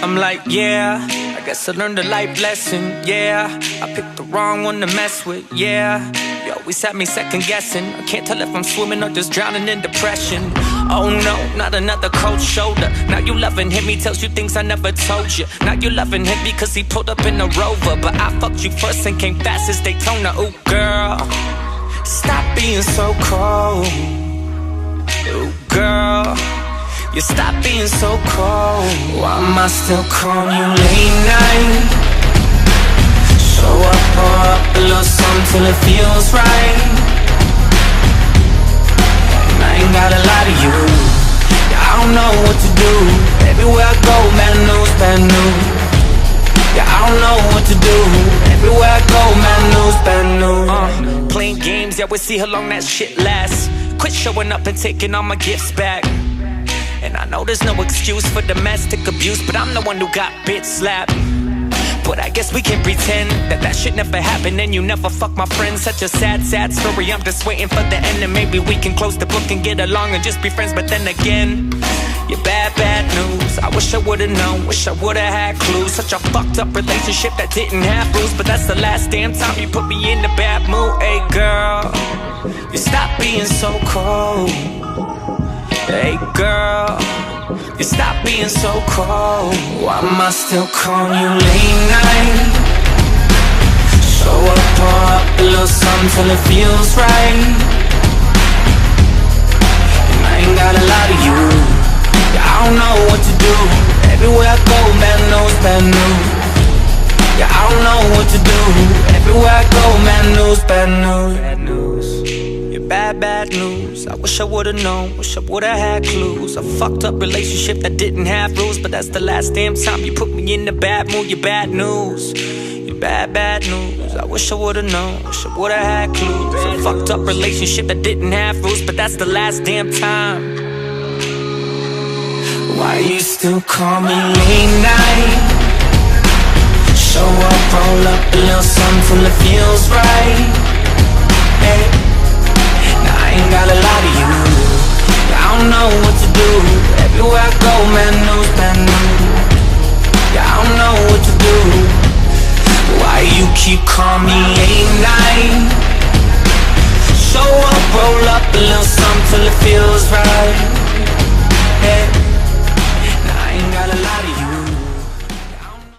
I'm like, yeah, I guess I learned a life lesson, yeah. I picked the wrong one to mess with, yeah. You always had me second guessing. I can't tell if I'm swimming or just drowning in depression. Oh no, not another cold shoulder. Now you loving him, he tells you things I never told you. Now you loving him because he pulled up in a Rover, but I fucked you first and came fast as Daytona. Ooh girl, stop being so cold. Ooh girl, you stop being so cold. Why am I still calling you late night? Show up, pour up a little something till it feels right. And I ain't gotta lie to you, yeah, I don't know what to do. Everywhere I go, bad news, bad news. Yeah, I don't know what to do. Everywhere I go, bad news, bad news. Playing games, yeah, we'll see how long that shit lasts. Quit showing up and taking all my gifts back. And I know there's no excuse for domestic abuse, but I'm the one who got bitch slapped. But I guess we can pretend that shit never happened and you never fucked my friend. Such a sad, sad story, I'm just waiting for the end. And maybe we can close the book and get along and just be friends. But then again, you're bad, bad news. I wish I would've known, wish I would've had clues. Such a fucked up relationship that didn't have rules. But that's the last damn time you put me in a bad mood. Hey girl, you stop being so cold. Hey girl, you stop being so cold. Why am I still calling you late night? Show up, pour up a little something till it feels right. And I ain't gotta lie to you, yeah, I don't know what to do. Everywhere I go, bad news, bad news. Yeah, I don't know what to do. Everywhere I go, bad news, bad news, bad news. Bad, bad news. I wish I would've known, wish I would've had clues. A fucked up relationship that didn't have rules, but that's the last damn time you put me in a bad mood. You're bad news, you're bad, bad news. I wish I would've known, wish I would've had clues. A fucked up relationship that didn't have rules, but that's the last damn time. Why you still call me late night? Show up, roll up a little something till it feels right. Hey, I ain't gotta lie to you, yeah, I don't know what to do. Everywhere I go, bad news, bad news. Yeah, I don't know